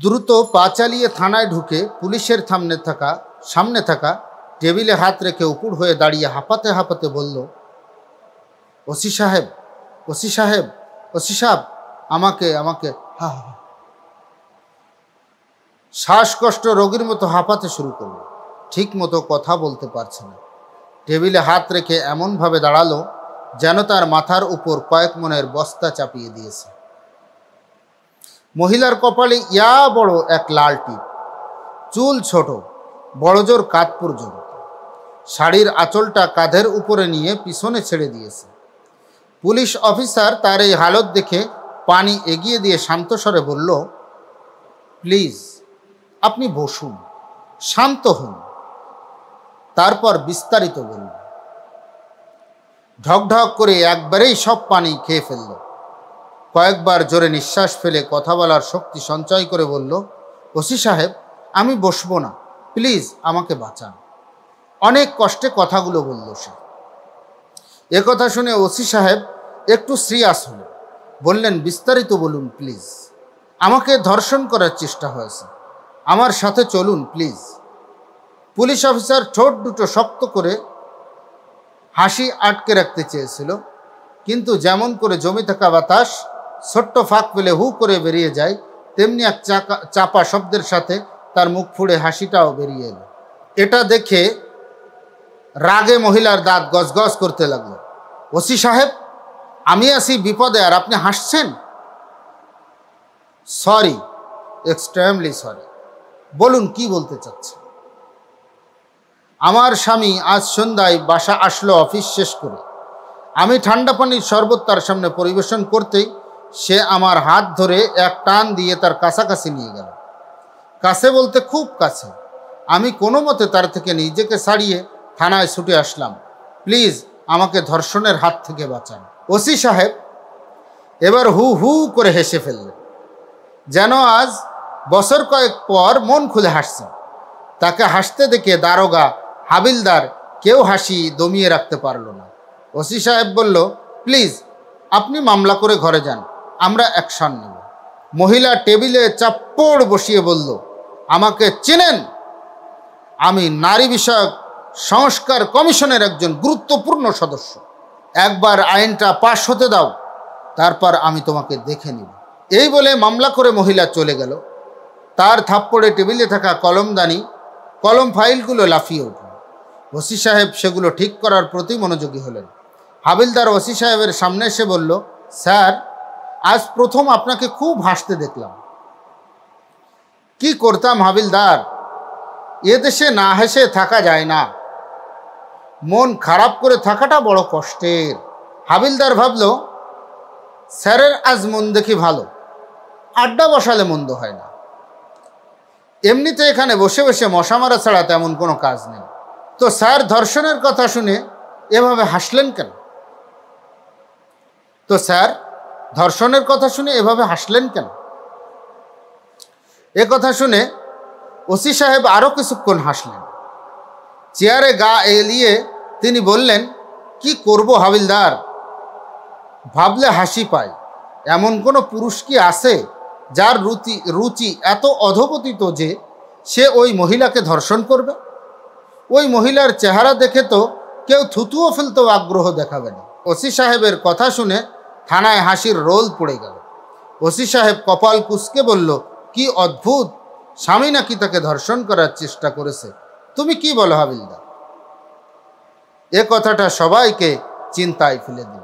দ্রুত পা চালিয়ে থানায় ঢুকে পুলিশের সামনে থাকা টেবিলে হাত রেখে উপুড় হয়ে দাঁড়িয়ে হাঁপাতে হাঁপাতে বলল, ওসি সাহেব, ওসি সাহেব, ওসি সাহেব, আমাকে আমাকে হা হা। শ্বাসকষ্ট রোগীর মতো হাঁপাতে শুরু করল। ঠিক মতো কথা বলতে পারছে না। টেবিলে হাত রেখে এমনভাবে দাঁড়ালো যেন তার মাথার উপর কয়েক মনের বস্তা চাপিয়ে দিয়েছে। মহিলার কপালে ইয়া বড় এক লাল টিপ, চুল ছোট, বড়জোর কাঁধ পর্যন্ত, শাড়ির আঁচলটা কাঁধের উপরে নিয়ে পিছনে ছেড়ে দিয়েছে। পুলিশ অফিসার তার এই হালত দেখে পানি এগিয়ে দিয়ে শান্ত স্বরে বলল, প্লিজ আপনি বসুন, শান্ত হন। তারপর বিস্তারিত বলল। ঢকঢক করে একবারেই সব পানি খেয়ে ফেলল। কয়েকবার জোরে নিঃশ্বাস ফেলে কথা বলার শক্তি সঞ্চয় করে বলল, ওসি সাহেব, আমি বসবো না, প্লিজ আমাকে বাঁচান। অনেক কষ্টে কথাগুলো বলল সে। একথা শুনে ওসি সাহেব একটু সিরিয়াস হলেন। বললেন, বিস্তারিত বলুন প্লিজ। আমাকে ধর্ষণ করার চেষ্টা হয়েছে, আমার সাথে চলুন প্লিজ। পুলিশ অফিসার ঠোঁট দুটো শক্ত করে হাসি আটকে রাখতে চেয়েছিল, কিন্তু যেমন করে জমে থাকা বাতাস ছোট্ট ফাঁক পেলে হু করে বেরিয়ে যায়, তেমনি এক চাপা শব্দের সাথে তার মুখ ফুঁড়ে হাসিটাও বেরিয়ে এলো। এটা দেখে রাগে মহিলার দাঁত গজগজ করতে লাগলো। ওসি সাহেব, আমি আছি বিপদে আর আপনি হাসছেন? Sorry, extremely sorry. বলুন কি বলতে চাচ্ছেন? আমার স্বামী আজ সন্ধ্যায় বাসা আসলো অফিস শেষ করে। আমি ঠান্ডা পানির শরবত তার সামনে পরিবেশন করতেই সে আমার হাত ধরে এক টান দিয়ে তার কাছাকাছি নিয়ে গেল। কাছে বলতে খুব কাছে। আমি কোনো মতে তার থেকে নিজেকে ছাড়িয়ে থানায় ছুটে আসলাম। প্লিজ আমাকে ধর্ষণের হাত থেকে বাঁচান। ওসি সাহেব এবার হু হু করে হেসে ফেললেন, যেন আজ বছর কয়েক পর মন খুলে হাসছেন। তাকে হাসতে দেখে দারোগা, হাবিলদার কেউ হাসি দমিয়ে রাখতে পারল না। ওসি সাহেব বলল, প্লিজ আপনি মামলা করে ঘরে যান, আমরা অ্যাকশন নেব। মহিলা টেবিলে চাপ্পড় বসিয়ে বলল, আমাকে চেনেন? আমি নারী বিষয়ক সংস্কার কমিশনের একজন গুরুত্বপূর্ণ সদস্য। একবার আইনটা পাশ হতে দাও, তারপর আমি তোমাকে দেখে নিব। এই বলে মামলা করে মহিলা চলে গেল। তার থাপ্পড়ে টেবিলে থাকা কলম ফাইলগুলো লাফিয়ে উঠল। ওসি সাহেব সেগুলো ঠিক করার প্রতি মনোযোগী হলেন। হাবিলদার ওসি সাহেবের সামনে এসে বলল, স্যার, আজ প্রথম আপনাকে খুব হাসতে দেখলাম। কি করতাম হাবিলদার, এ দেশে না হেসে থাকা যায় না। মন খারাপ করে থাকাটা বড় কষ্টের। হাবিলদার ভাবল, স্যারের আজ মন দেখি ভালো, আড্ডা বসালে মন্দ হয় না। এমনিতে এখানে বসে বসে মশা মারা ছাড়া তেমন কোনো কাজ নেই। তো স্যার ধর্ষণের কথা শুনে এভাবে হাসলেন কেন? এ কথা শুনে ওসি সাহেব আরও কিছুক্ষণ হাসলেন। চেয়ারে গা এলিয়ে তিনি বললেন, কি করব হাবিলদার, ভাবলে হাসি পায়। এমন কোনো পুরুষ কি আছে যার রুচি এত অধপতিত যে সে ওই মহিলাকে ধর্ষণ করবে? ওই মহিলার চেহারা দেখে তো কেউ থুতুও ফেলতেও আগ্রহ দেখাবে না। ওসি সাহেবের কথা শুনে থানায় হাসির রোল পড়ে গেল। ওসি সাহেব কপাল কুঁচকে বলল, কি অদ্ভুত, স্বামী নাকি তাকে ধর্ষণ করার চেষ্টা করেছে। তুমি কি বলো হাবিলদার? এ কথাটা সবাইকে চিন্তায় ফেলে দিল।